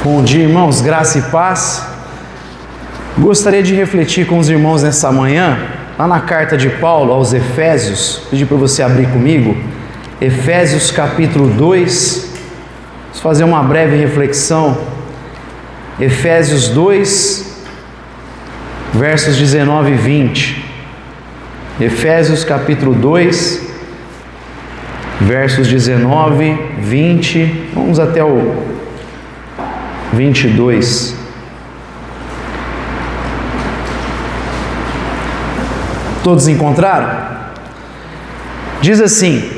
Bom dia, irmãos, graça e paz. Gostaria de refletir com os irmãos nessa manhã, lá na carta de Paulo aos Efésios. Pedir para você abrir comigo, Efésios capítulo 2. Vamos fazer uma breve reflexão. Efésios 2, versos 19 e 20. Efésios capítulo 2, versos 19, 20, vamos até o 22. Todos encontraram? Diz assim: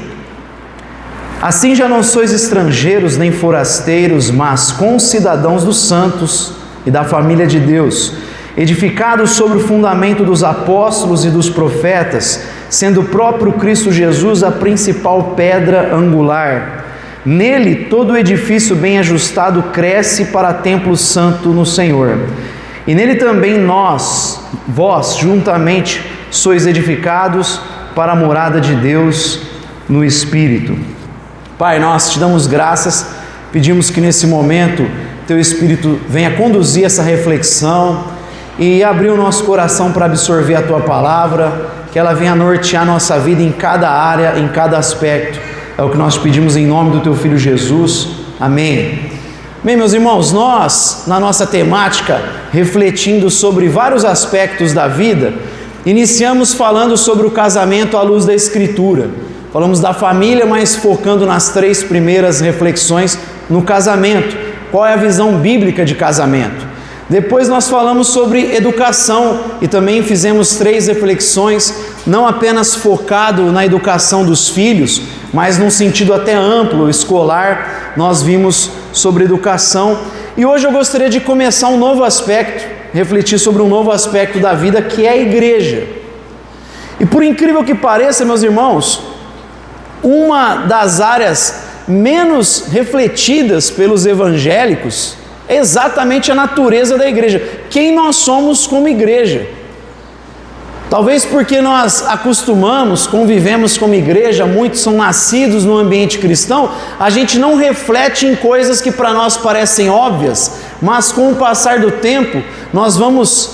assim já não sois estrangeiros nem forasteiros, mas concidadãos dos santos e da família de Deus, edificados sobre o fundamento dos apóstolos e dos profetas, sendo o próprio Cristo Jesus a principal pedra angular. Nele todo o edifício bem ajustado cresce para templo santo no Senhor. E nele também vós juntamente sois edificados para a morada de Deus no Espírito. Pai, nós te damos graças, pedimos que nesse momento teu Espírito venha conduzir essa reflexão e abrir o nosso coração para absorver a tua palavra, que ela venha nortear nossa vida em cada área, em cada aspecto. É o que nós pedimos em nome do teu Filho Jesus. Amém. Bem, meus irmãos, nós, na nossa temática, refletindo sobre vários aspectos da vida, iniciamos falando sobre o casamento à luz da Escritura. Falamos da família, mas focando nas 3 primeiras reflexões no casamento. Qual é a visão bíblica de casamento? Depois nós falamos sobre educação e também fizemos 3 reflexões, não apenas focado na educação dos filhos, mas num sentido até amplo, escolar, nós vimos sobre educação. E hoje eu gostaria de começar um novo aspecto, refletir sobre um novo aspecto da vida, que é a igreja. E por incrível que pareça, meus irmãos, uma das áreas menos refletidas pelos evangélicos é exatamente a natureza da igreja. Quem nós somos como igreja? Talvez porque nós acostumamos, convivemos como igreja, muitos são nascidos no ambiente cristão, a gente não reflete em coisas que para nós parecem óbvias, mas com o passar do tempo, nós vamos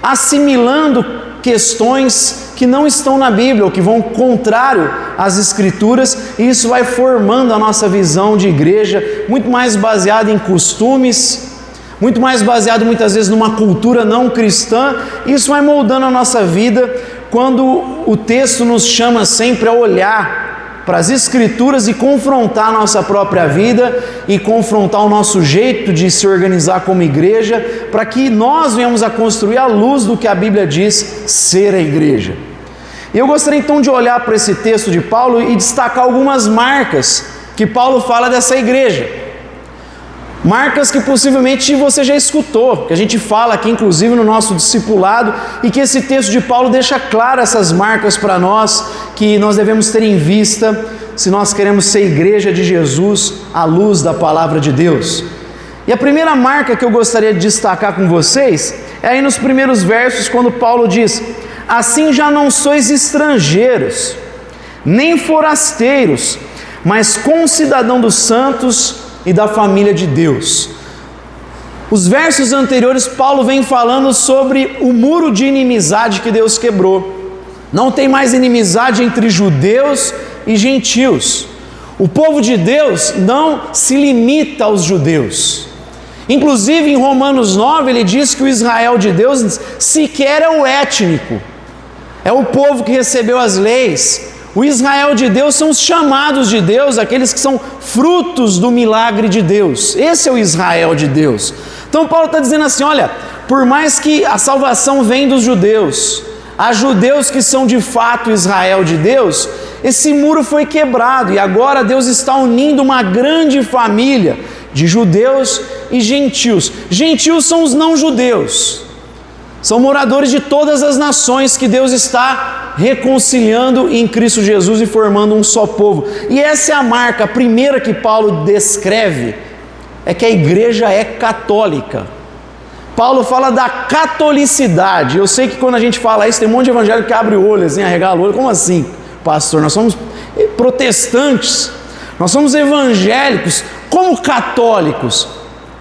assimilando questões que não estão na Bíblia, ou que vão contrário às Escrituras, e isso vai formando a nossa visão de igreja, muito mais baseada em costumes, muito mais baseado muitas vezes numa cultura não cristã. Isso vai moldando a nossa vida quando o texto nos chama sempre a olhar para as Escrituras e confrontar a nossa própria vida e confrontar o nosso jeito de se organizar como igreja, para que nós venhamos a construir à luz do que a Bíblia diz ser a igreja. E eu gostaria então de olhar para esse texto de Paulo e destacar algumas marcas que Paulo fala dessa igreja. Marcas que possivelmente você já escutou, que a gente fala aqui inclusive no nosso discipulado, e que esse texto de Paulo deixa claro essas marcas para nós, que nós devemos ter em vista se nós queremos ser igreja de Jesus à luz da palavra de Deus. E a primeira marca que eu gostaria de destacar com vocês é aí nos primeiros versos, quando Paulo diz: assim já não sois estrangeiros, nem forasteiros, mas concidadão dos santos e da família de Deus. Os versos anteriores, Paulo vem falando sobre o muro de inimizade que Deus quebrou. Não tem mais inimizade entre judeus e gentios. O povo de Deus não se limita aos judeus. Inclusive em Romanos 9 ele diz que o Israel de Deus sequer é o étnico, é o povo que recebeu as leis. O Israel de Deus são os chamados de Deus, aqueles que são frutos do milagre de Deus. Esse é o Israel de Deus. Então Paulo está dizendo assim: olha, por mais que a salvação vem dos judeus, há judeus que são de fato Israel de Deus, esse muro foi quebrado e agora Deus está unindo uma grande família de judeus e gentios. Gentios são os não-judeus, são moradores de todas as nações que Deus está reconciliando em Cristo Jesus e formando um só povo. E essa é a marca, a primeira que Paulo descreve, é que a igreja é católica. Paulo fala da catolicidade. Eu sei que quando a gente fala isso, tem um monte de evangélico que abre o olho, assim, arregala o olho. Como assim, pastor? Nós somos protestantes, nós somos evangélicos, como católicos.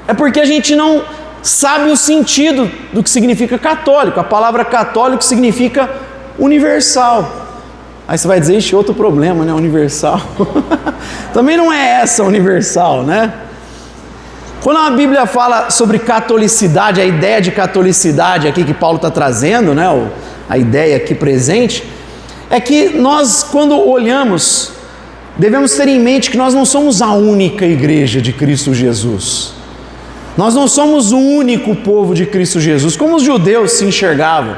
é porque a gente não sabe o sentido do que significa católico. A palavra católico significa universal. Aí você vai dizer, ixi, outro problema, né? Universal. Também não é essa universal, né? Quando a Bíblia fala sobre catolicidade, a ideia de catolicidade aqui que Paulo está trazendo, né? A ideia aqui presente, é que nós, quando olhamos, devemos ter em mente que nós não somos a única igreja de Cristo Jesus. Nós não somos o único povo de Cristo Jesus, como os judeus se enxergavam.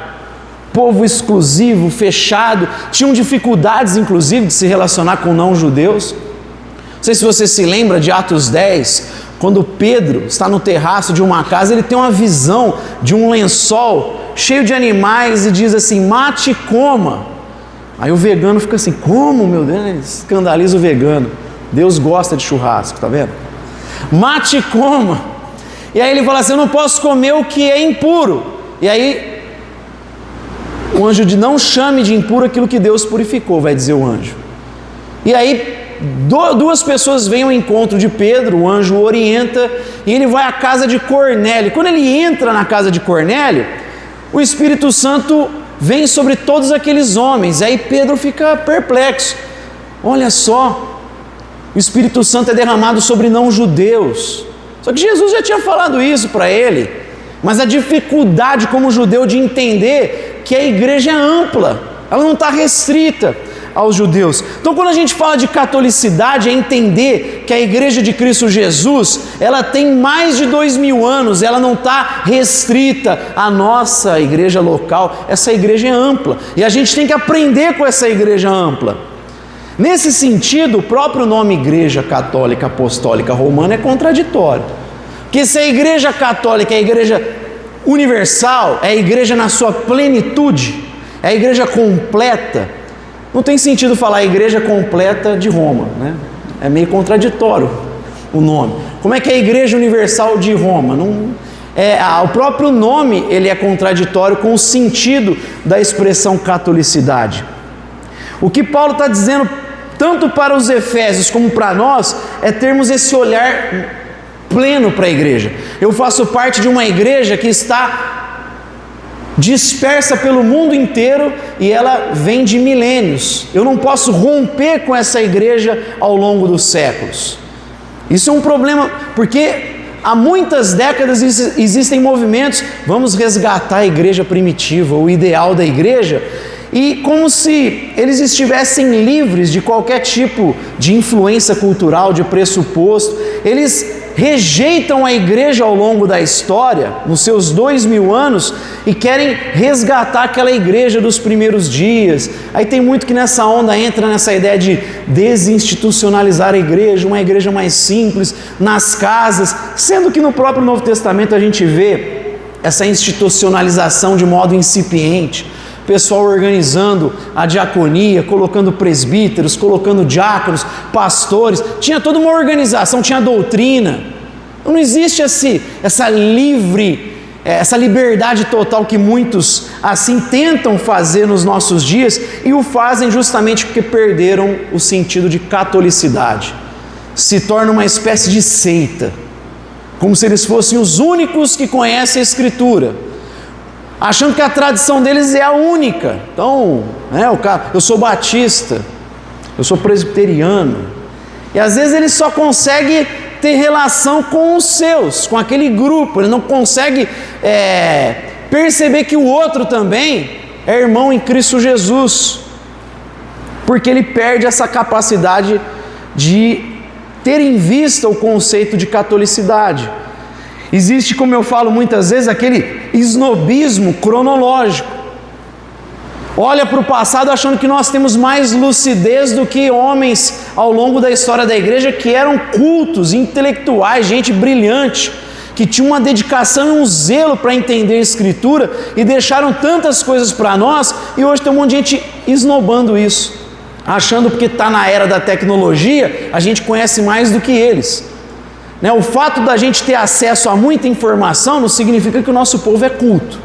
Povo exclusivo, fechado, tinham dificuldades inclusive de se relacionar com não-judeus. Não sei se você se lembra de Atos 10, quando Pedro está no terraço de uma casa, ele tem uma visão de um lençol cheio de animais e diz assim, mate e coma. Aí o vegano fica assim, como, meu Deus? Ele escandaliza o vegano. Deus gosta de churrasco, tá vendo? Mate e coma. E aí ele fala assim, eu não posso comer o que é impuro. E aí o anjo diz, não chame de impuro aquilo que Deus purificou, vai dizer o anjo. E aí duas pessoas vêm ao encontro de Pedro, o anjo o orienta, e ele vai à casa de Cornélio. Quando ele entra na casa de Cornélio, o Espírito Santo vem sobre todos aqueles homens. Aí Pedro fica perplexo. Olha só, o Espírito Santo é derramado sobre não-judeus. Só que Jesus já tinha falado isso para ele. Mas a dificuldade como judeu de entender que a igreja é ampla, ela não está restrita aos judeus. Então, quando a gente fala de catolicidade, é entender que a igreja de Cristo Jesus, ela tem mais de 2000 anos, ela não está restrita à nossa igreja local, essa igreja é ampla, e a gente tem que aprender com essa igreja ampla. Nesse sentido, o próprio nome Igreja Católica Apostólica Romana é contraditório, porque se a igreja católica é a igreja universal, é a igreja na sua plenitude, é a igreja completa, não tem sentido falar igreja completa de Roma, né? É meio contraditório o nome. Como é que é a igreja universal de Roma? O próprio nome ele é contraditório com o sentido da expressão catolicidade. O que Paulo está dizendo, tanto para os efésios como para nós, é termos esse olhar pleno para a igreja. Eu faço parte de uma igreja que está dispersa pelo mundo inteiro e ela vem de milênios. Eu não posso romper com essa igreja ao longo dos séculos. Isso é um problema, porque há muitas décadas existem movimentos, vamos resgatar a igreja primitiva, o ideal da igreja, e como se eles estivessem livres de qualquer tipo de influência cultural, de pressuposto. Eles rejeitam a igreja ao longo da história, nos seus 2000 anos, e querem resgatar aquela igreja dos primeiros dias. Aí tem muito que nessa onda entra nessa ideia de desinstitucionalizar a igreja, uma igreja mais simples, nas casas, sendo que no próprio Novo Testamento a gente vê essa institucionalização de modo incipiente. Pessoal organizando a diaconia, colocando presbíteros, colocando diáconos, pastores, tinha toda uma organização, tinha doutrina. Não existe essa liberdade total que muitos assim tentam fazer nos nossos dias e o fazem justamente porque perderam o sentido de catolicidade. Se torna uma espécie de seita, como se eles fossem os únicos que conhecem a Escritura, achando que a tradição deles é a única. Então, eu sou batista, eu sou presbiteriano, e às vezes ele só consegue ter relação com os seus, com aquele grupo, ele não consegue perceber que o outro também é irmão em Cristo Jesus, porque ele perde essa capacidade de ter em vista o conceito de catolicidade. Existe, como eu falo muitas vezes, aquele esnobismo cronológico. Olha para o passado achando que nós temos mais lucidez do que homens ao longo da história da igreja que eram cultos, intelectuais, gente brilhante, que tinha uma dedicação e um zelo para entender a Escritura e deixaram tantas coisas para nós, e hoje tem um monte de gente esnobando isso, achando que está na era da tecnologia, a gente conhece mais do que eles. O fato da gente ter acesso a muita informação não significa que o nosso povo é culto.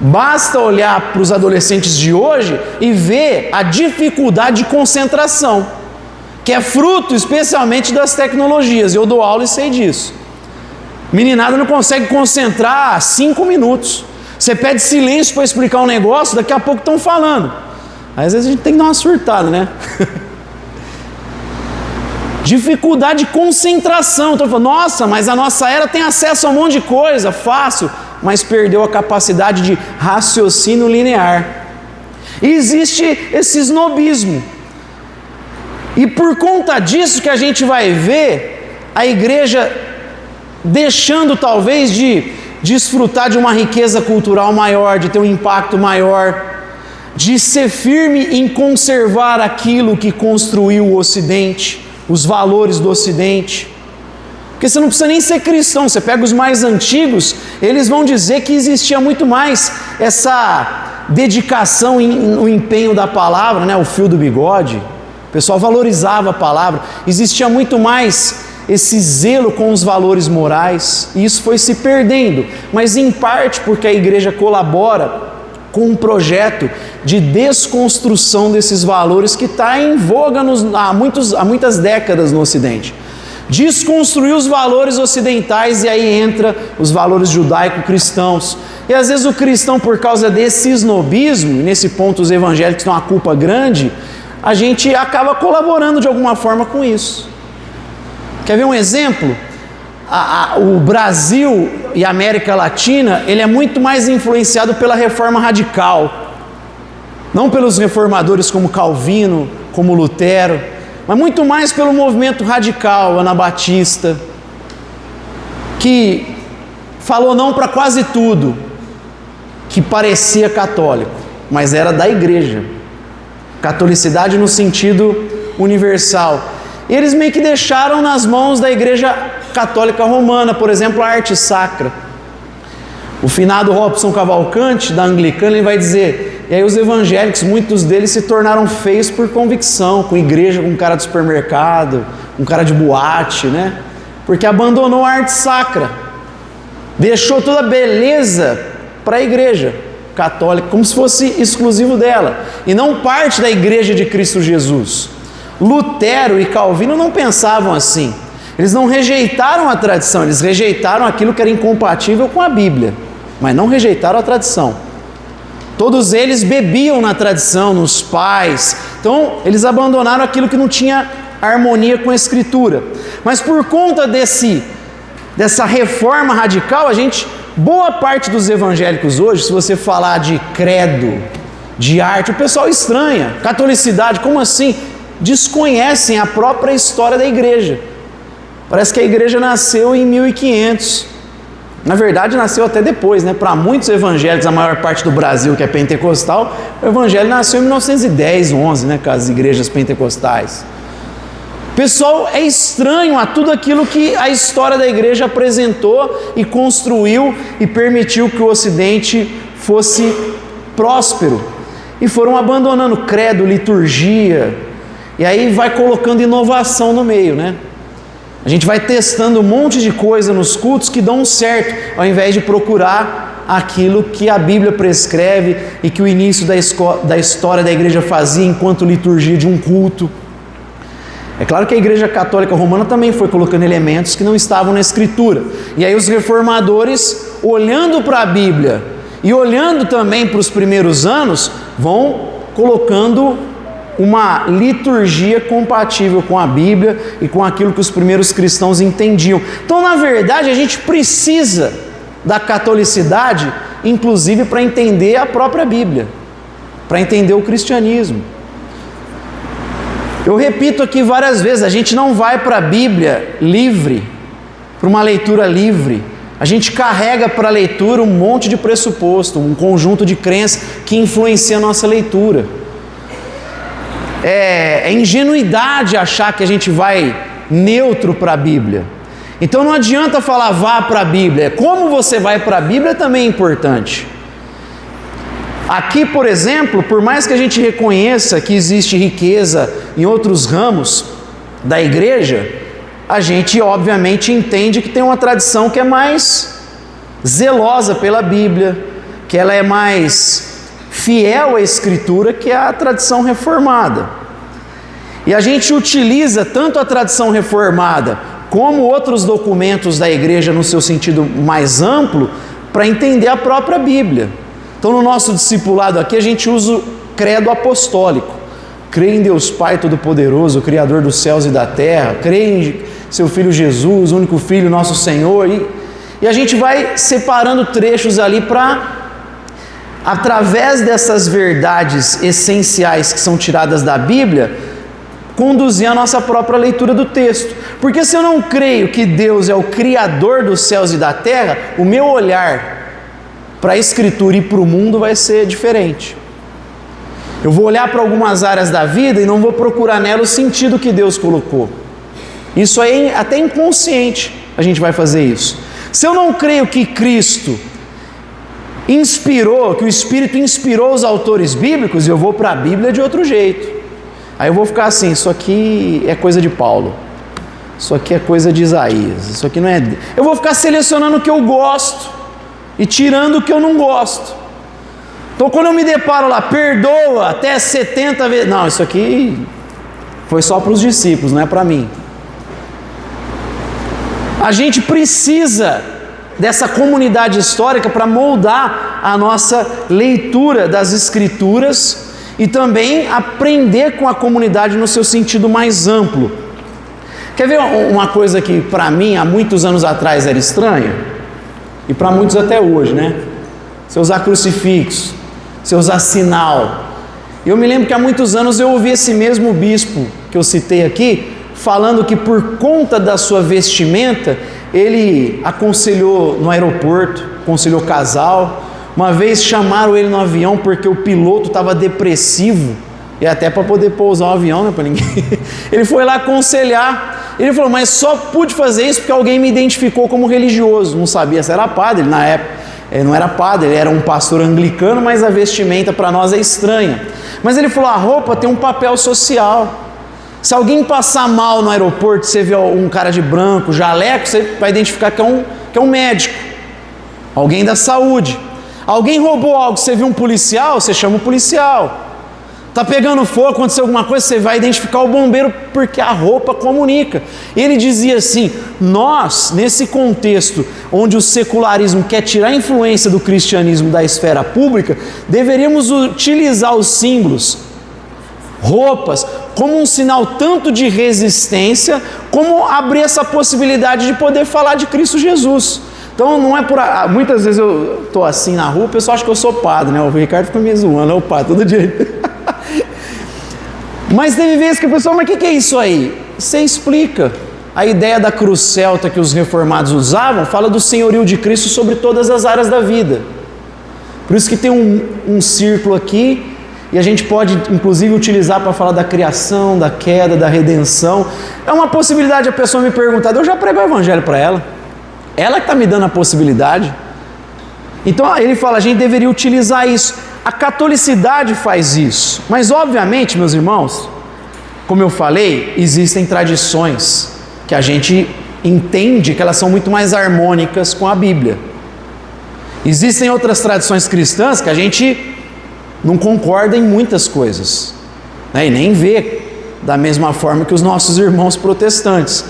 Basta olhar para os adolescentes de hoje e ver a dificuldade de concentração, que é fruto especialmente das tecnologias. Eu dou aula e sei disso. Meninada não consegue concentrar 5 minutos. Você pede silêncio para explicar um negócio, daqui a pouco estão falando. Às vezes a gente tem que dar uma surtada, né? Dificuldade de concentração. Então, nossa, mas a nossa era tem acesso a um monte de coisa, fácil, mas perdeu a capacidade de raciocínio linear. E existe esse snobismo. E por conta disso que a gente vai ver a igreja deixando talvez de desfrutar de uma riqueza cultural maior, de ter um impacto maior, de ser firme em conservar aquilo que construiu o Ocidente, os valores do Ocidente. Porque você não precisa nem ser cristão, você pega os mais antigos, eles vão dizer que existia muito mais essa dedicação no empenho da palavra, né? O fio do bigode, o pessoal valorizava a palavra, existia muito mais esse zelo com os valores morais, e isso foi se perdendo, mas em parte porque a igreja colabora com um projeto de desconstrução desses valores que está em voga há muitas décadas no Ocidente. Desconstruir os valores ocidentais, e aí entra os valores judaico-cristãos. E às vezes o cristão, por causa desse snobismo, e nesse ponto os evangélicos têm uma culpa grande, a gente acaba colaborando de alguma forma com isso. Quer ver um exemplo? O Brasil e a América Latina, ele é muito mais influenciado pela reforma radical. Não pelos reformadores como Calvino, como Lutero, mas muito mais pelo movimento radical, anabatista, que falou não para quase tudo que parecia católico, mas era da igreja. Catolicidade no sentido universal. E eles meio que deixaram nas mãos da igreja católica romana, por exemplo, a arte sacra. O finado Robson Cavalcante, da Anglicana, ele vai dizer, e aí os evangélicos, muitos deles se tornaram feios por convicção, com igreja, com cara de supermercado, com cara de boate, né? Porque abandonou a arte sacra, deixou toda a beleza para a igreja católica, como se fosse exclusivo dela, e não parte da igreja de Cristo Jesus. Lutero e Calvino não pensavam assim. Eles não rejeitaram a tradição, eles rejeitaram aquilo que era incompatível com a Bíblia, mas não rejeitaram a tradição. Todos eles bebiam na tradição, nos pais. Então, eles abandonaram aquilo que não tinha harmonia com a Escritura. Mas por conta dessa reforma radical, boa parte dos evangélicos hoje, se você falar de credo, de arte, o pessoal estranha. Catolicidade, como assim? Desconhecem a própria história da igreja. Parece que a igreja nasceu em 1500. Na verdade, nasceu até depois, né? Para muitos evangélicos, a maior parte do Brasil que é pentecostal, o evangelho nasceu em 1910, 11, né? Com as igrejas pentecostais. O pessoal é estranho a tudo aquilo que a história da igreja apresentou e construiu e permitiu que o Ocidente fosse próspero. E foram abandonando credo, liturgia, e aí vai colocando inovação no meio, né? A gente vai testando um monte de coisa nos cultos que dão certo, ao invés de procurar aquilo que a Bíblia prescreve e que o início da história da igreja fazia enquanto liturgia de um culto. É claro que a Igreja Católica Romana também foi colocando elementos que não estavam na Escritura. E aí os reformadores, olhando para a Bíblia e olhando também para os primeiros anos, vão colocando uma liturgia compatível com a Bíblia e com aquilo que os primeiros cristãos entendiam. Então, na verdade, a gente precisa da catolicidade, inclusive para entender a própria Bíblia, para entender o cristianismo. Eu repito aqui várias vezes, a gente não vai para a Bíblia livre, para uma leitura livre. A gente carrega para a leitura um monte de pressuposto, um conjunto de crenças que influencia a nossa leitura. É ingenuidade achar que a gente vai neutro para a Bíblia. Então não adianta falar vá para a Bíblia. Como você vai para a Bíblia também é importante. Aqui, por exemplo, por mais que a gente reconheça que existe riqueza em outros ramos da igreja, a gente obviamente entende que tem uma tradição que é mais zelosa pela Bíblia, que ela é mais fiel à Escritura, que é a tradição reformada. E a gente utiliza tanto a tradição reformada como outros documentos da igreja no seu sentido mais amplo, para entender a própria Bíblia. Então, no nosso discipulado aqui, a gente usa o credo apostólico. Crê em Deus Pai Todo-Poderoso, Criador dos céus e da terra. Crê em seu Filho Jesus, único Filho, nosso Senhor. E a gente vai separando trechos ali para, através dessas verdades essenciais que são tiradas da Bíblia, conduzir a nossa própria leitura do texto. Porque se eu não creio que Deus é o Criador dos céus e da terra, o meu olhar para a Escritura e para o mundo vai ser diferente. Eu vou olhar para algumas áreas da vida e não vou procurar nela o sentido que Deus colocou. Isso aí, até inconsciente, a gente vai fazer isso. Se eu não creio que Cristo inspirou, que o Espírito inspirou os autores bíblicos, eu vou para a Bíblia de outro jeito. Aí eu vou ficar assim, isso aqui é coisa de Paulo, isso aqui é coisa de Isaías, isso aqui não é... Eu vou ficar selecionando o que eu gosto e tirando o que eu não gosto. Então, quando eu me deparo lá, perdoa até 70 vezes... Não, isso aqui foi só para os discípulos, não é para mim. A gente precisa dessa comunidade histórica para moldar a nossa leitura das Escrituras e também aprender com a comunidade no seu sentido mais amplo. Quer ver uma coisa que para mim há muitos anos atrás era estranha? E para muitos até hoje, né? Você usar crucifixo, você usar sinal. Eu me lembro que há muitos anos eu ouvi esse mesmo bispo que eu citei aqui, falando que por conta da sua vestimenta, ele aconselhou no aeroporto, aconselhou casal. Uma vez chamaram ele no avião porque o piloto estava depressivo, e até para poder pousar o avião, né, para ninguém. Ele foi lá aconselhar. Ele falou, mas só pude fazer isso porque alguém me identificou como religioso. Não sabia se era padre, na época ele não era padre, ele era um pastor anglicano, mas a vestimenta para nós é estranha. Mas ele falou, a roupa tem um papel social. Se alguém passar mal no aeroporto, você vê um cara de branco, jaleco, você vai identificar que é um médico, alguém da saúde. Alguém roubou algo, você viu um policial, você chama o policial. Está pegando fogo, aconteceu alguma coisa, você vai identificar o bombeiro, porque a roupa comunica. Ele dizia assim, nós, nesse contexto onde o secularismo quer tirar a influência do cristianismo da esfera pública, deveríamos utilizar os símbolos, roupas, como um sinal tanto de resistência, como abrir essa possibilidade de poder falar de Cristo Jesus. Então não é por... Muitas vezes eu estou assim na rua, o pessoal acha que eu sou padre, né? O Ricardo fica me zoando, é o padre, todo dia. Mas teve vezes que o pessoal, mas o que é isso aí? Você explica. A ideia da cruz celta que os reformados usavam, fala do senhorio de Cristo sobre todas as áreas da vida. Por isso que tem um círculo aqui, e a gente pode inclusive utilizar para falar da criação, da queda, da redenção. É uma possibilidade a pessoa me perguntar, eu já prego o evangelho para ela. Ela que está me dando a possibilidade. Então ele fala, a gente deveria utilizar isso. A catolicidade faz isso. Mas obviamente, meus irmãos, como eu falei, existem tradições que a gente entende que elas são muito mais harmônicas com a Bíblia. Existem outras tradições cristãs que a gente não concorda em muitas coisas, né? E nem vê da mesma forma que os nossos irmãos protestantes.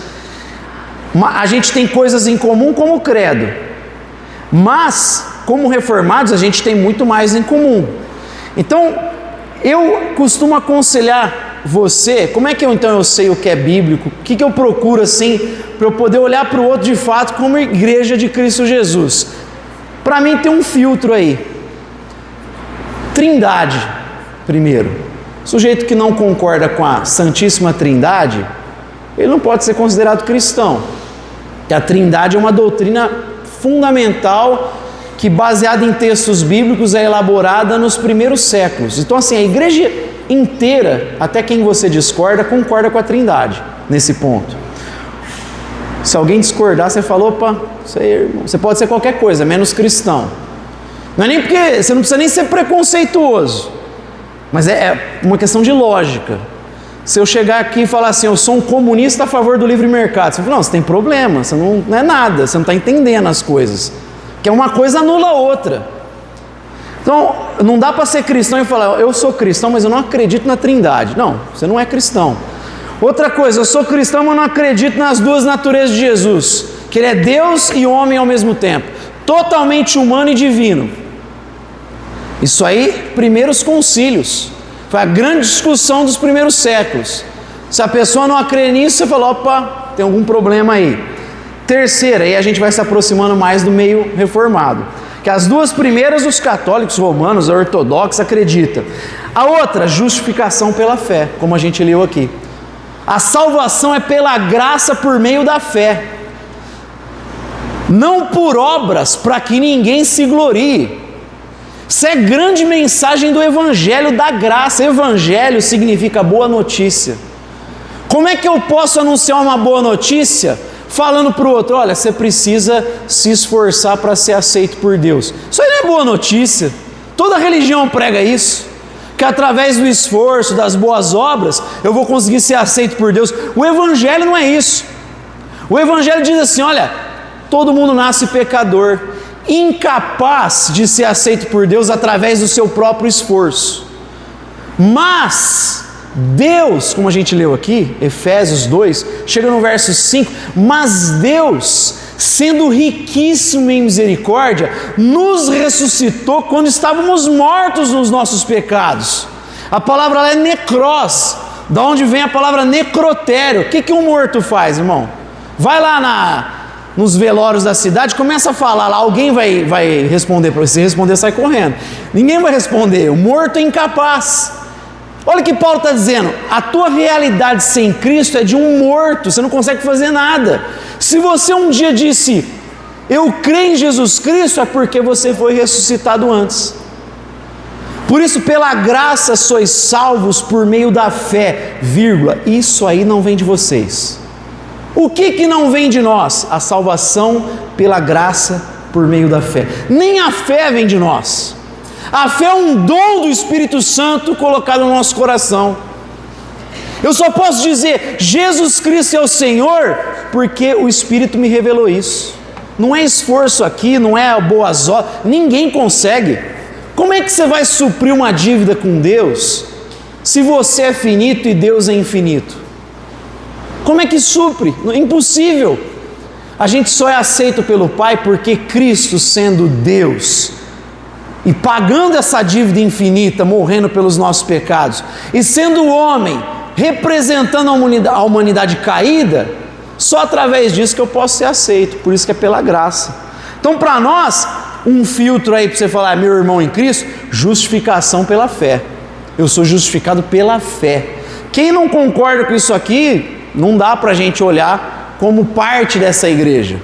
A gente tem coisas em comum como o credo, mas como reformados a gente tem muito mais em comum. Então eu costumo aconselhar você, como é que eu sei o que é bíblico, o que eu procuro assim, para eu poder olhar para o outro de fato como igreja de Cristo Jesus. Para mim tem um filtro aí, Trindade primeiro. Sujeito que não concorda com a Santíssima Trindade, ele não pode ser considerado cristão. Que a Trindade é uma doutrina fundamental que, baseada em textos bíblicos, é elaborada nos primeiros séculos. Então, assim, a igreja inteira, até quem você discorda, concorda com a Trindade nesse ponto. Se alguém discordar, você fala, opa, você pode ser qualquer coisa, menos cristão. Não é nem porque você não precisa nem ser preconceituoso, mas é uma questão de lógica. Se eu chegar aqui e falar assim, eu sou um comunista a favor do livre mercado, você fala, não, você tem problema, você não é nada, você não está entendendo as coisas, que é uma coisa anula a outra. Então, não dá para ser cristão e falar, eu sou cristão, mas eu não acredito na Trindade. Não, você não é cristão. Outra coisa, eu sou cristão, mas não acredito nas duas naturezas de Jesus, que Ele é Deus e homem ao mesmo tempo, totalmente humano e divino. Isso aí, primeiros concílios, foi a grande discussão dos primeiros séculos. Se a pessoa não acredita nisso, você fala, opa, tem algum problema aí. Terceira, aí a gente vai se aproximando mais do meio reformado, que as duas primeiras os católicos romanos, ortodoxos, acreditam. A outra, justificação pela fé, como a gente leu aqui. A salvação é pela graça por meio da fé, não por obras, para que ninguém se glorie. Isso é grande mensagem do Evangelho da graça. Evangelho significa boa notícia. Como é que eu posso anunciar uma boa notícia falando para o outro, olha, você precisa se esforçar para ser aceito por Deus? Isso aí não é boa notícia. Toda religião prega isso, que através do esforço, das boas obras, eu vou conseguir ser aceito por Deus. O Evangelho não é isso. O Evangelho diz assim, olha, todo mundo nasce pecador, incapaz de ser aceito por Deus através do seu próprio esforço. Mas Deus, como a gente leu aqui, Efésios 2, chega no verso 5, mas Deus, sendo riquíssimo em misericórdia, nos ressuscitou quando estávamos mortos nos nossos pecados. A palavra lá é necrós, da onde vem a palavra necrotério. O que um morto faz, irmão? Vai lá nos velórios da cidade, começa a falar lá, alguém vai responder para você. Se responder, sai correndo. Ninguém vai responder, o morto é incapaz. Olha o que Paulo está dizendo, a tua realidade sem Cristo é de um morto, você não consegue fazer nada. Se você um dia disse, eu creio em Jesus Cristo, é porque você foi ressuscitado antes. Por isso, pela graça sois salvos por meio da fé, vírgula, isso aí não vem de vocês. O que não vem de nós? A salvação pela graça por meio da fé. Nem a fé vem de nós. A fé é um dom do Espírito Santo colocado no nosso coração. Eu só posso dizer, Jesus Cristo é o Senhor, porque o Espírito me revelou isso. Não é esforço aqui, não é boas obras, ninguém consegue. Como é que você vai suprir uma dívida com Deus, se você é finito e Deus é infinito? Como é que supre? Impossível. A gente só é aceito pelo Pai porque Cristo, sendo Deus, e pagando essa dívida infinita, morrendo pelos nossos pecados, e sendo homem, representando a humanidade caída, só através disso que eu posso ser aceito, por isso que é pela graça. Então, para nós, um filtro aí para você falar, meu irmão em Cristo, justificação pela fé. Eu sou justificado pela fé. Quem não concorda com isso aqui, não dá para a gente olhar como parte dessa igreja.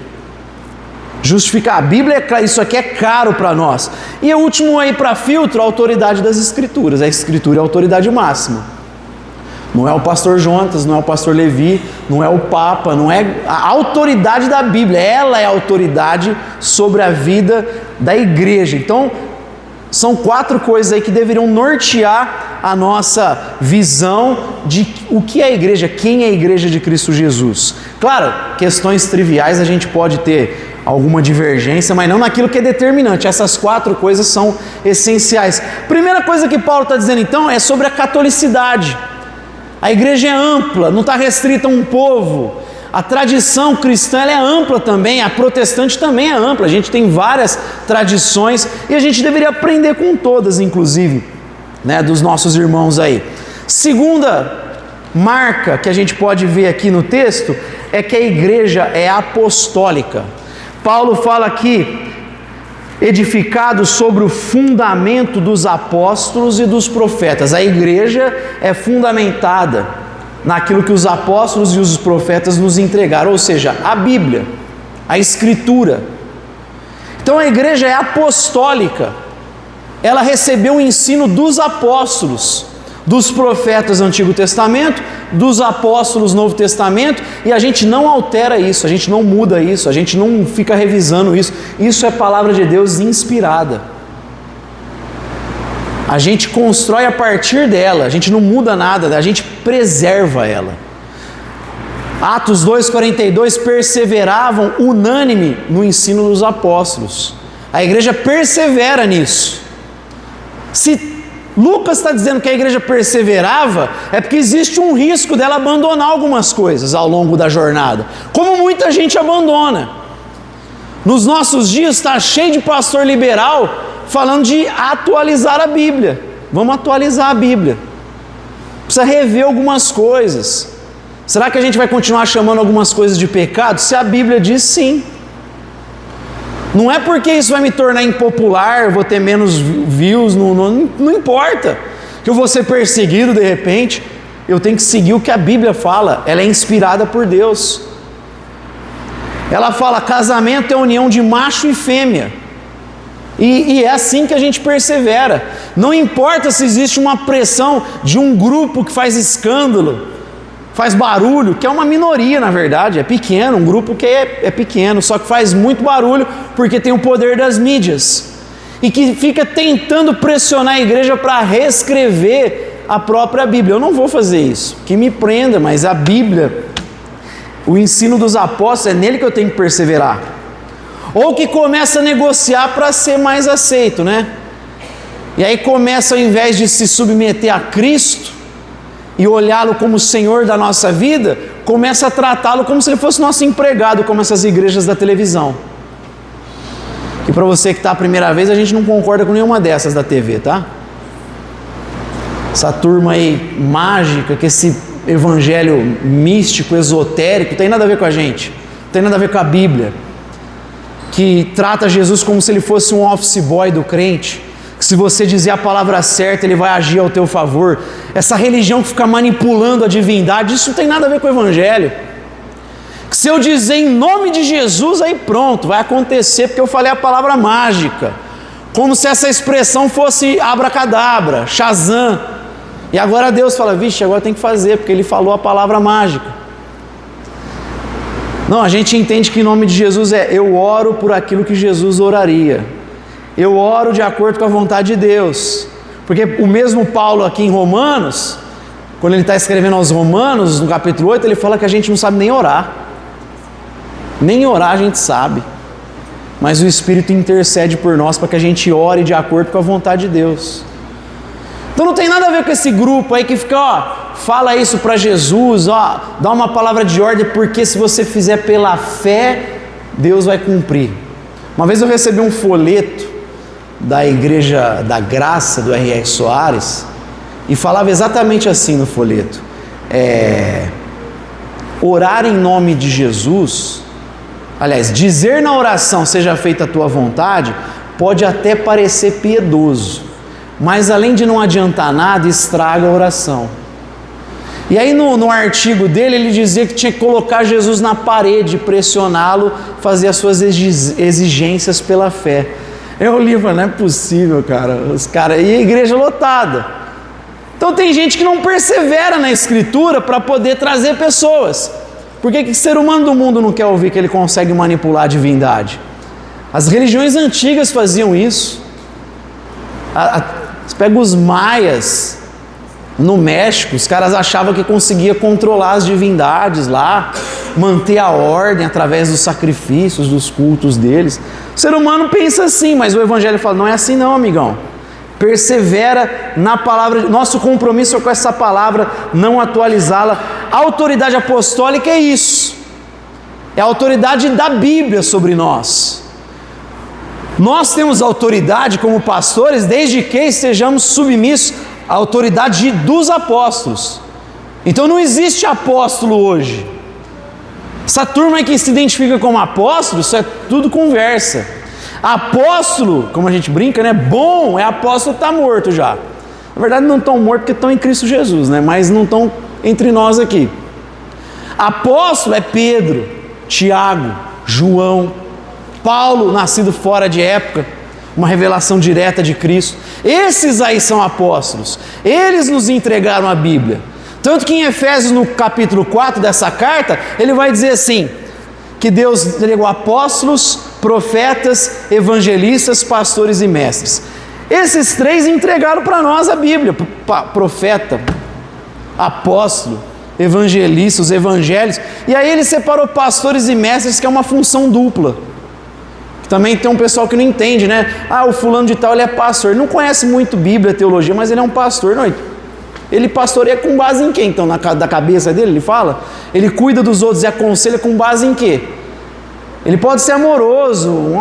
Justificar, a Bíblia é clara, isso aqui é caro para nós. E o último aí para filtro, a autoridade das Escrituras. A Escritura é a autoridade máxima. Não é o pastor Jonas, não é o pastor Levi, não é o Papa, não é a autoridade da Bíblia. Ela é a autoridade sobre a vida da igreja. Então, são 4 coisas aí que deveriam nortear a nossa visão de o que é a igreja, quem é a igreja de Cristo Jesus. Claro, questões triviais a gente pode ter alguma divergência, mas não naquilo que é determinante. Essas 4 coisas são essenciais. Primeira coisa que Paulo está dizendo então é sobre a catolicidade. A igreja é ampla, não está restrita a um povo. A tradição cristã ela é ampla também, a protestante também é ampla. A gente tem várias tradições e a gente deveria aprender com todas, inclusive, né, dos nossos irmãos aí. Segunda marca que a gente pode ver aqui no texto é que a igreja é apostólica. Paulo fala aqui, edificado sobre o fundamento dos apóstolos e dos profetas. A igreja é fundamentada naquilo que os apóstolos e os profetas nos entregaram, ou seja, a Bíblia, a Escritura. Então a igreja é apostólica, ela recebeu o ensino dos apóstolos, dos profetas do Antigo Testamento, dos apóstolos do Novo Testamento, e a gente não altera isso, a gente não muda isso, a gente não fica revisando isso. Isso é palavra de Deus inspirada. A gente constrói a partir dela, a gente não muda nada, a gente preserva ela. Atos 2,42, perseveravam unânime no ensino dos apóstolos. A igreja persevera nisso. Se Lucas está dizendo que a igreja perseverava, é porque existe um risco dela abandonar algumas coisas ao longo da jornada, como muita gente abandona. Nos nossos dias está cheio de pastor liberal falando de atualizar a Bíblia. Vamos atualizar a Bíblia. Precisa rever algumas coisas. Será que a gente vai continuar chamando algumas coisas de pecado? Se a Bíblia diz sim. Não é porque isso vai me tornar impopular, vou ter menos views, não importa. Que eu vou ser perseguido de repente. Eu tenho que seguir o que a Bíblia fala. Ela é inspirada por Deus. Ela fala, casamento é a união de macho e fêmea. E é assim que a gente persevera. Não importa se existe uma pressão de um grupo que faz escândalo, faz barulho, que é uma minoria na verdade, é pequeno, um grupo que é pequeno, só que faz muito barulho porque tem o poder das mídias. E que fica tentando pressionar a igreja para reescrever a própria Bíblia. Eu não vou fazer isso, que me prenda, mas a Bíblia, o ensino dos apóstolos, é nele que eu tenho que perseverar. Ou que começa a negociar para ser mais aceito, né? E aí começa, ao invés de se submeter a Cristo e olhá-lo como Senhor da nossa vida, começa a tratá-lo como se ele fosse nosso empregado, como essas igrejas da televisão. E para você que está a primeira vez, a gente não concorda com nenhuma dessas da TV, tá? Essa turma aí mágica, que esse evangelho místico, esotérico, tem nada a ver com a gente, tem nada a ver com a Bíblia, que trata Jesus como se ele fosse um office boy do crente, que se você dizer a palavra certa, ele vai agir ao teu favor. Essa religião que fica manipulando a divindade, isso não tem nada a ver com o evangelho. Que se eu dizer em nome de Jesus, aí pronto, vai acontecer porque eu falei a palavra mágica, como se essa expressão fosse abracadabra, Shazam. E agora Deus fala, vixe, agora tem que fazer, porque ele falou a palavra mágica. Não, a gente entende que em nome de Jesus eu oro por aquilo que Jesus oraria. Eu oro de acordo com a vontade de Deus. Porque o mesmo Paulo aqui em Romanos, quando ele está escrevendo aos Romanos, no capítulo 8, ele fala que a gente não sabe nem orar. Nem orar a gente sabe. Mas o Espírito intercede por nós para que a gente ore de acordo com a vontade de Deus. Então não tem nada a ver com esse grupo aí que fica, fala isso para Jesus, dá uma palavra de ordem, porque se você fizer pela fé, Deus vai cumprir. Uma vez eu recebi um folheto da Igreja da Graça, do R.R. Soares, e falava exatamente assim no folheto: orar em nome de Jesus, aliás, dizer na oração seja feita a tua vontade, pode até parecer piedoso, mas além de não adiantar nada, estraga a oração. E aí no artigo dele, ele dizia que tinha que colocar Jesus na parede, pressioná-lo, fazer as suas exigências pela fé. Eu li e falei, não é possível, cara, e a igreja lotada. Então tem gente que não persevera na escritura para poder trazer pessoas. Por que o ser humano do mundo não quer ouvir que ele consegue manipular a divindade? As religiões antigas faziam isso. Você pega os maias no México, os caras achavam que conseguia controlar as divindades lá, manter a ordem através dos sacrifícios, dos cultos deles. O ser humano pensa assim, mas o Evangelho fala, não é assim não, amigão. Persevera na palavra, nosso compromisso é com essa palavra, não atualizá-la. A autoridade apostólica é isso, é a autoridade da Bíblia sobre nós. Nós temos autoridade como pastores desde que estejamos submissos à autoridade dos apóstolos. Então não existe apóstolo hoje. Essa turma aí que se identifica como apóstolo, isso é tudo conversa. Apóstolo, como a gente brinca, né? Bom, é apóstolo que está morto já. Na verdade não estão mortos porque estão em Cristo Jesus, né? Mas não estão entre nós aqui. Apóstolo é Pedro, Tiago, João, Paulo, nascido fora de época, uma revelação direta de Cristo. Esses aí são apóstolos. Eles nos entregaram a Bíblia. Tanto que em Efésios, no capítulo 4 dessa carta, ele vai dizer assim, que Deus entregou apóstolos, profetas, evangelistas, pastores e mestres. Esses três entregaram para nós a Bíblia, profeta, apóstolo, evangelista, os evangelhos. E aí ele separou pastores e mestres, que é uma função dupla. Também tem um pessoal que não entende, né? Ah, o fulano de tal, ele é pastor. Ele não conhece muito Bíblia, teologia, mas ele é um pastor. Não, ele pastoreia com base em quê, então? Da cabeça dele, ele fala? Ele cuida dos outros e aconselha com base em quê? Ele pode ser amoroso,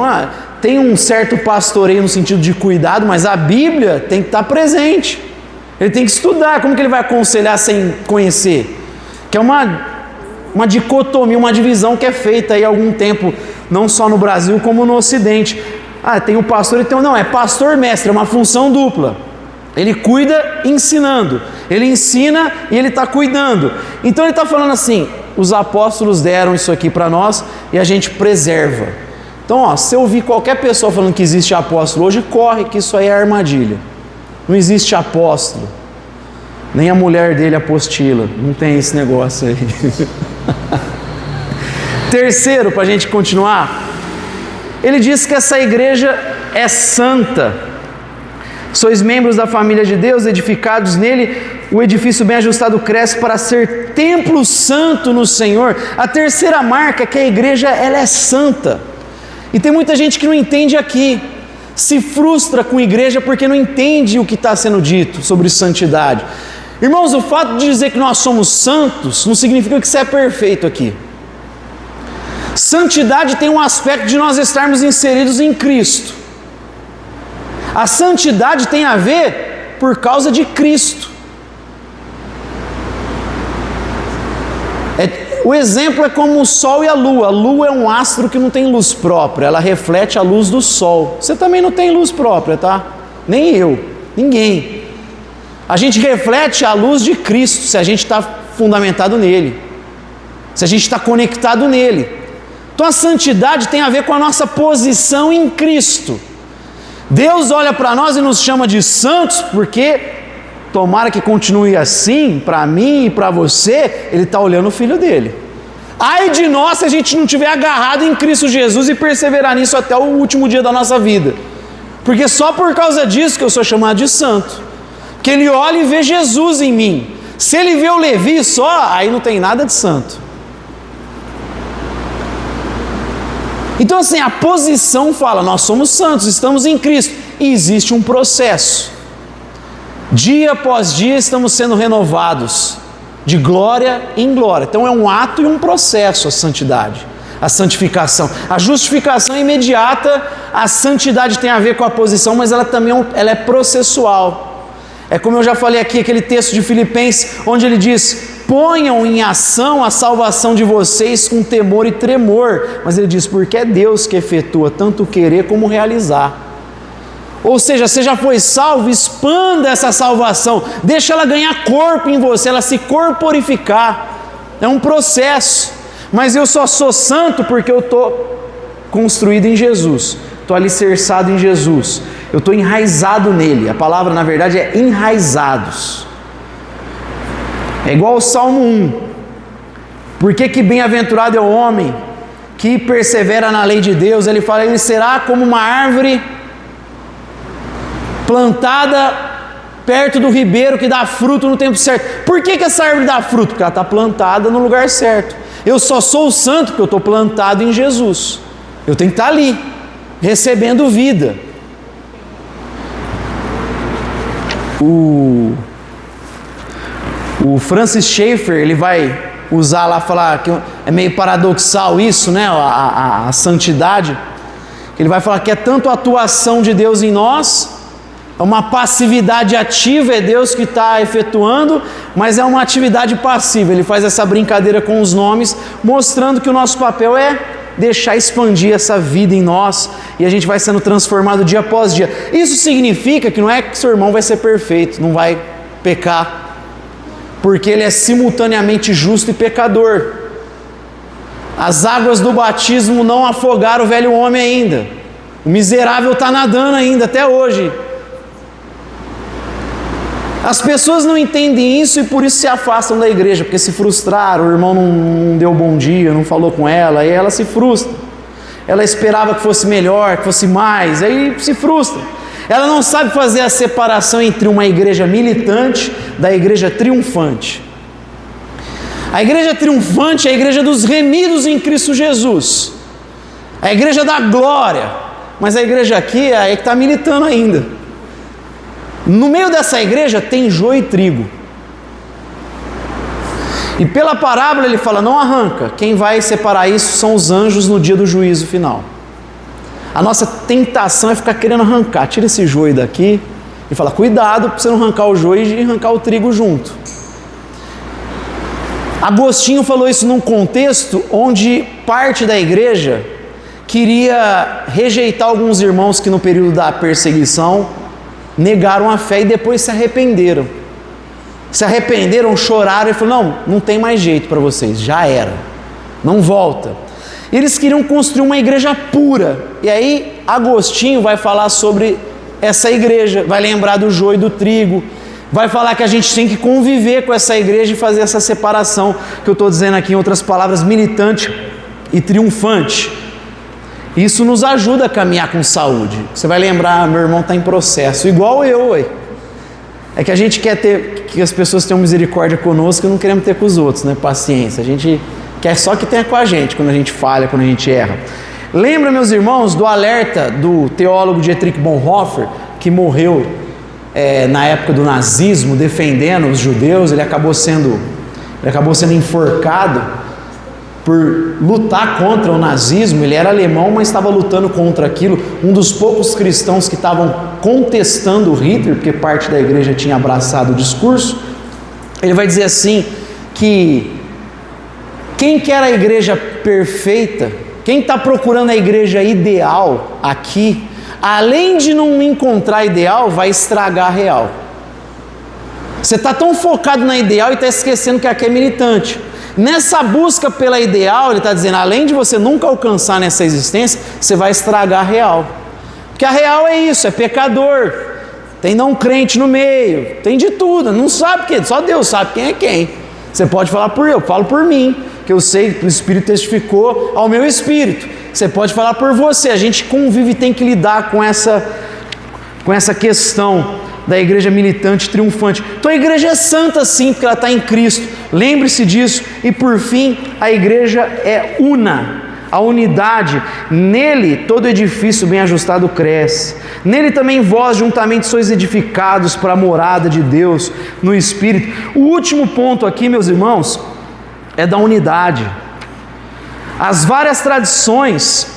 tem um certo pastoreio no sentido de cuidado, mas a Bíblia tem que estar presente. Ele tem que estudar. Como que ele vai aconselhar sem conhecer? Que é uma dicotomia, uma divisão que é feita aí há algum tempo, não só no Brasil como no Ocidente. Ah, tem o pastor e tem o... Não, é pastor-mestre, é uma função dupla. Ele cuida ensinando, ele ensina e ele está cuidando. Então ele está falando assim, os apóstolos deram isso aqui para nós e a gente preserva. Então, se eu ouvir qualquer pessoa falando que existe apóstolo hoje, corre que isso aí é armadilha. Não existe apóstolo. Nem a mulher dele apostila. Não tem esse negócio aí. Terceiro, para a gente continuar, ele diz que essa igreja é santa. Sois membros da família de Deus, edificados nele, o edifício bem ajustado cresce para ser templo santo no Senhor. A terceira marca é que a igreja ela é santa. E tem muita gente que não entende aqui, se frustra com a igreja porque não entende o que está sendo dito sobre santidade. Irmãos, o fato de dizer que nós somos santos não significa que você é perfeito aqui. Santidade tem um aspecto de nós estarmos inseridos em Cristo. A santidade tem a ver por causa de Cristo. O exemplo é como o sol e a lua. A lua é um astro que não tem luz própria, ela reflete a luz do sol. Você também não tem luz própria, tá? Nem eu, ninguém. A gente reflete a luz de Cristo se a gente está fundamentado nele, se a gente está conectado nele. Então a santidade tem a ver com a nossa posição em Cristo. Deus olha para nós e nos chama de santos porque, tomara que continue assim, para mim e para você, Ele está olhando o Filho dele. Ai de nós se a gente não estiver agarrado em Cristo Jesus e perseverar nisso até o último dia da nossa vida. Porque só por causa disso que eu sou chamado de santo. Que Ele olha e vê Jesus em mim. Se Ele vê o Levi só, aí não tem nada de santo. Então assim, a posição fala, nós somos santos, estamos em Cristo. E existe um processo. Dia após dia estamos sendo renovados, de glória em glória. Então é um ato e um processo a santidade, a santificação. A justificação é imediata, a santidade tem a ver com a posição, mas ela também ela é processual. É como eu já falei aqui, aquele texto de Filipenses, onde ele diz, ponham em ação a salvação de vocês com temor e tremor. Mas ele diz, porque é Deus que efetua tanto o querer como o realizar. Ou seja, você já foi salvo, expanda essa salvação, deixa ela ganhar corpo em você, ela se corporificar. É um processo. Mas eu só sou santo porque eu estou construído em Jesus, estou alicerçado em Jesus, eu estou enraizado nele. A palavra na verdade é enraizados. É igual ao Salmo 1. Por que bem-aventurado é o homem que persevera na lei de Deus? Ele fala, ele será como uma árvore plantada perto do ribeiro que dá fruto no tempo certo. Por que essa árvore dá fruto? Porque ela está plantada no lugar certo. Eu só sou santo porque eu estou plantado em Jesus. Eu tenho que estar ali, recebendo vida. O Francis Schaeffer, ele vai usar lá, falar que é meio paradoxal isso, né? A santidade. Ele vai falar que é tanto a atuação de Deus em nós, é uma passividade ativa, é Deus que está efetuando, mas é uma atividade passiva. Ele faz essa brincadeira com os nomes, mostrando que o nosso papel é deixar expandir essa vida em nós, e a gente vai sendo transformado dia após dia. Isso significa que não é que seu irmão vai ser perfeito, não vai pecar, porque ele é simultaneamente justo e pecador. As águas do batismo não afogaram o velho homem ainda. O miserável está nadando ainda, até hoje. As pessoas não entendem isso e por isso se afastam da igreja, porque se frustraram, o irmão não deu bom dia, não falou com ela, e ela se frustra. Ela esperava que fosse melhor, que fosse mais, aí se frustra. Ela não sabe fazer a separação entre uma igreja militante da igreja triunfante. A igreja triunfante é a igreja dos remidos em Cristo Jesus, a igreja da glória. mas a igreja aqui é que está militando ainda. No meio dessa igreja tem joio e trigo. E pela parábola ele fala, não arranca, quem vai separar isso são os anjos no dia do juízo final. A nossa tentação é ficar querendo arrancar, tira esse joio daqui e fala, cuidado para você não arrancar o joio e arrancar o trigo junto. Agostinho falou isso num contexto onde parte da igreja queria rejeitar alguns irmãos que no período da perseguição negaram a fé e depois se arrependeram. Se arrependeram, choraram e falaram, não tem mais jeito para vocês, já era, não volta. Eles queriam construir uma igreja pura, e aí Agostinho vai falar sobre essa igreja, vai lembrar do joio e do trigo, vai falar que a gente tem que conviver com essa igreja e fazer essa separação, que eu estou dizendo aqui em outras palavras, militante e triunfante. Isso nos ajuda a caminhar com saúde. Você vai lembrar, meu irmão está em processo, igual eu, ué. É que a gente quer ter, que as pessoas tenham misericórdia conosco e não queremos ter com os outros, né? Paciência. A gente quer só que tenha com a gente, quando a gente falha, quando a gente erra. Lembra, meus irmãos, do alerta do teólogo Dietrich Bonhoeffer, que morreu na época do nazismo, defendendo os judeus. Ele acabou sendo enforcado por lutar contra o nazismo. Ele era alemão, mas estava lutando contra aquilo. Um dos poucos cristãos que estavam contestando Hitler, porque parte da igreja tinha abraçado o discurso. Ele vai dizer assim, que quem quer a igreja perfeita, quem está procurando a igreja ideal aqui, além de não encontrar ideal, vai estragar a real. Você está tão focado na ideal e está esquecendo que aqui é militante. Nessa busca pela ideal, ele está dizendo, além de você nunca alcançar nessa existência, você vai estragar a real. Porque a real é isso, é pecador, tem não crente no meio, tem de tudo, não sabe quem, só Deus sabe quem é quem. Você pode falar por eu falo por mim, que eu sei que o Espírito testificou ao meu espírito. Você pode falar por você, a gente convive e tem que lidar com essa questão da igreja militante triunfante. Então a igreja é santa sim, porque ela está em Cristo, lembre-se disso. E por fim, a igreja é una, a unidade. Nele todo edifício bem ajustado cresce, nele também vós juntamente sois edificados para a morada de Deus no Espírito. O último ponto aqui, meus irmãos, é da unidade. As várias tradições,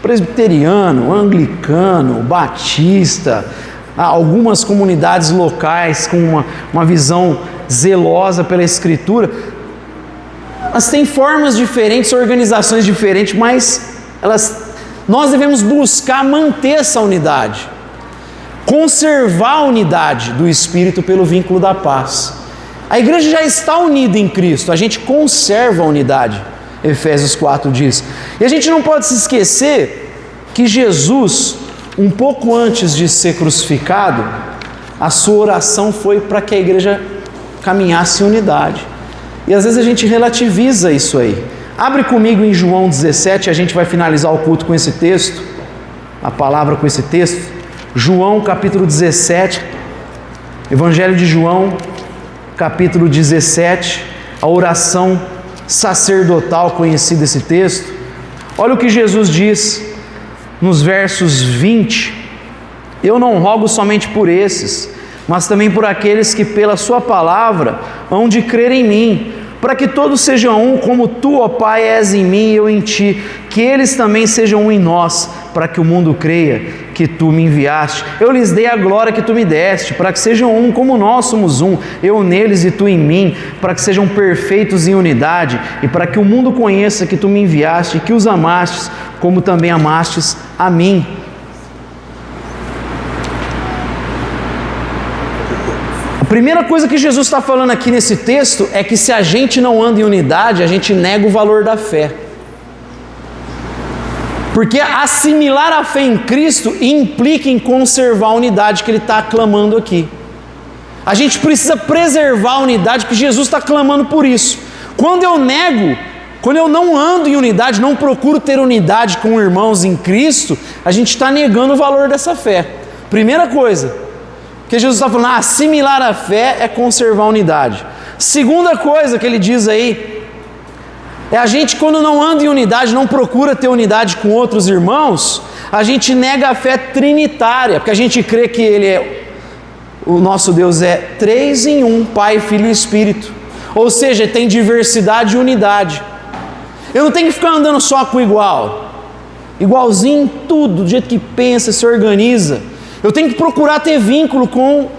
presbiteriano, anglicano, batista, algumas comunidades locais com uma visão zelosa pela Escritura, elas têm formas diferentes, organizações diferentes, mas nós devemos buscar manter essa unidade, conservar a unidade do Espírito pelo vínculo da paz. A igreja já está unida em Cristo, a gente conserva a unidade, Efésios 4 diz. E a gente não pode se esquecer que Jesus, um pouco antes de ser crucificado, a sua oração foi para que a igreja caminhasse em unidade. E às vezes a gente relativiza isso aí. Abre comigo em João 17, a gente vai finalizar o culto com esse texto, a palavra com esse texto. João capítulo 17, Evangelho de João, capítulo 17, a oração sacerdotal, conhecida esse texto. Olha o que Jesus diz nos versos 20: eu não rogo somente por esses, mas também por aqueles que pela sua palavra hão de crer em mim, para que todos sejam um, como tu, ó Pai, és em mim e eu em ti, que eles também sejam um em nós, para que o mundo creia que tu me enviaste. Eu lhes dei a glória que tu me deste, para que sejam um como nós somos um, eu neles e tu em mim, para que sejam perfeitos em unidade, e para que o mundo conheça que tu me enviaste e que os amastes, como também amastes a mim. A primeira coisa que Jesus está falando aqui nesse texto é que se a gente não anda em unidade, a gente nega o valor da fé. Porque assimilar a fé em Cristo implica em conservar a unidade que Ele está clamando aqui. A gente precisa preservar a unidade, porque Jesus está clamando por isso. Quando eu nego, quando eu não ando em unidade, não procuro ter unidade com irmãos em Cristo, a gente está negando o valor dessa fé. Primeira coisa, que Jesus está falando, assimilar a fé é conservar a unidade. Segunda coisa que Ele diz aí, é a gente quando não anda em unidade, não procura ter unidade com outros irmãos, a gente nega a fé trinitária, porque a gente crê que o nosso Deus é 3 em 1, Pai, Filho e Espírito. Ou seja, tem diversidade e unidade. Eu não tenho que ficar andando só com igualzinho em tudo, do jeito que pensa, se organiza. Eu tenho que procurar ter vínculo com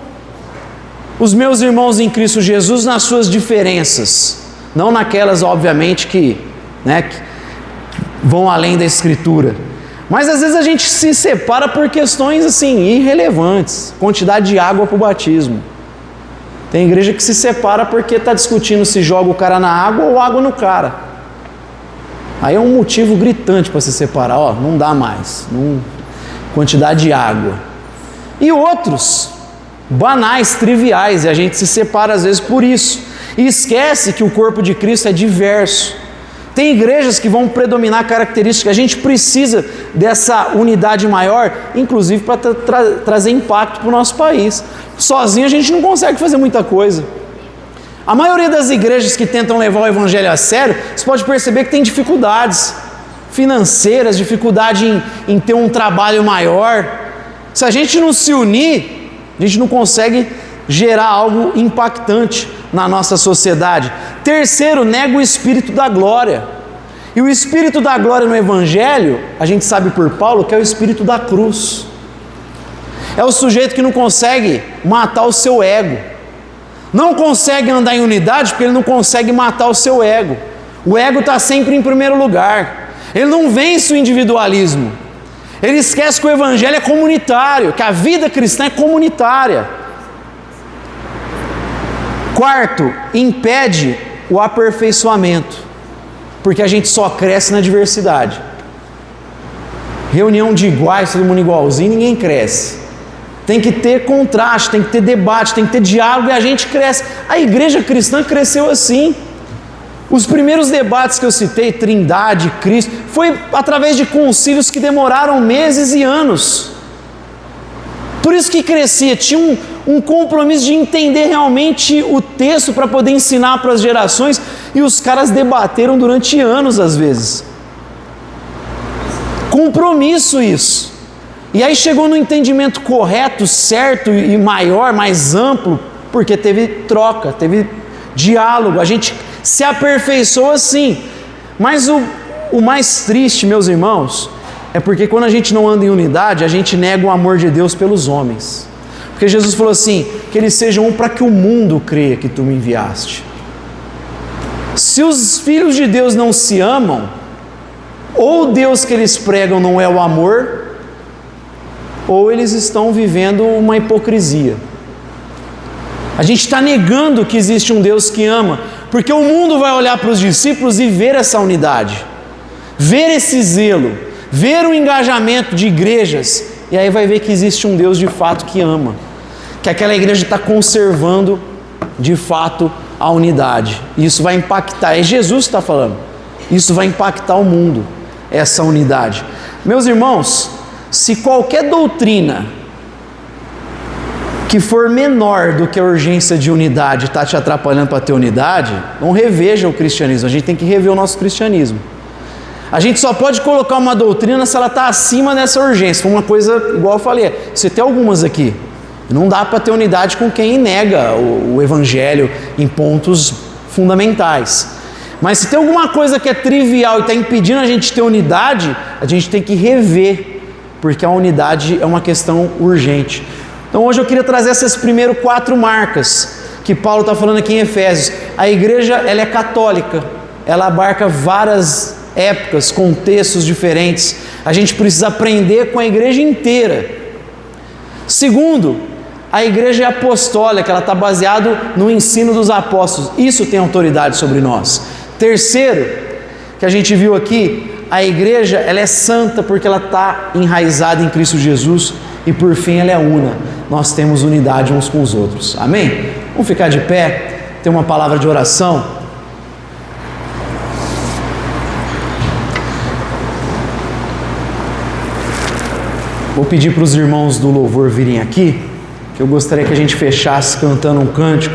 os meus irmãos em Cristo Jesus nas suas diferenças. Não naquelas, obviamente, que vão além da Escritura. Mas às vezes a gente se separa por questões assim, irrelevantes. Quantidade de água para o batismo. Tem igreja que se separa porque está discutindo se joga o cara na água ou água no cara. Aí é um motivo gritante para se separar. Não dá mais. Quantidade de água. E outros, banais, triviais, e a gente se separa às vezes por isso. E esquece que o corpo de Cristo é diverso. Tem igrejas que vão predominar características. A gente precisa dessa unidade maior, inclusive para trazer impacto para o nosso país. Sozinho a gente não consegue fazer muita coisa. A maioria das igrejas que tentam levar o evangelho a sério, você pode perceber que tem dificuldades financeiras, dificuldade em ter um trabalho maior. Se a gente não se unir, a gente não consegue gerar algo impactante na nossa sociedade. Terceiro, nega o Espírito da glória. E o Espírito da glória no Evangelho, a gente sabe por Paulo que é o Espírito da cruz. É o sujeito que não consegue matar o seu ego. Não consegue andar em unidade porque ele não consegue matar o seu ego. O ego está sempre em primeiro lugar. Ele não vence o individualismo. Ele esquece que o Evangelho é comunitário, que a vida cristã é comunitária. Quarto, impede o aperfeiçoamento, porque a gente só cresce na diversidade. Reunião de iguais, todo mundo igualzinho, ninguém cresce. Tem que ter contraste, tem que ter debate, tem que ter diálogo e a gente cresce. A igreja cristã cresceu assim. Os primeiros debates que eu citei, Trindade, Cristo, foi através de concílios que demoraram meses e anos. Por isso que crescia, tinha um compromisso de entender realmente o texto para poder ensinar para as gerações, e os caras debateram durante anos às vezes. Compromisso isso. E aí chegou no entendimento correto, certo e maior, mais amplo, porque teve troca, teve diálogo, a gente se aperfeiçoou assim. Mas o mais triste, meus irmãos, é porque quando a gente não anda em unidade, a gente nega o amor de Deus pelos homens. Porque Jesus falou assim, que eles sejam um para que o mundo creia que tu me enviaste. Se os filhos de Deus não se amam, ou o Deus que eles pregam não é o amor, ou eles estão vivendo uma hipocrisia. A gente está negando que existe um Deus que ama, porque o mundo vai olhar para os discípulos e ver essa unidade, ver esse zelo, ver o engajamento de igrejas, e aí vai ver que existe um Deus de fato que ama, que aquela igreja está conservando de fato a unidade. E isso vai impactar, é Jesus que está falando, isso vai impactar o mundo, essa unidade. Meus irmãos, se qualquer doutrina que for menor do que a urgência de unidade está te atrapalhando para ter unidade, não reveja o cristianismo, a gente tem que rever o nosso cristianismo. A gente só pode colocar uma doutrina se ela está acima dessa urgência. Foi uma coisa, igual eu falei, você tem algumas aqui. Não dá para ter unidade com quem nega o Evangelho em pontos fundamentais. Mas se tem alguma coisa que é trivial e está impedindo a gente de ter unidade, a gente tem que rever, porque a unidade é uma questão urgente. Então hoje eu queria trazer essas primeiras 4 marcas que Paulo está falando aqui em Efésios. A igreja, ela é católica, ela abarca várias épocas, contextos diferentes. A gente precisa aprender com a igreja inteira. Segundo, a igreja é apostólica, ela está baseada no ensino dos apóstolos. Isso tem autoridade sobre nós. Terceiro, que a gente viu aqui, a igreja ela é santa porque ela está enraizada em Cristo Jesus. E por fim ela é una. Nós temos unidade uns com os outros. Amém? Vamos ficar de pé, ter uma palavra de oração. Vou pedir para os irmãos do louvor virem aqui, que eu gostaria que a gente fechasse cantando um cântico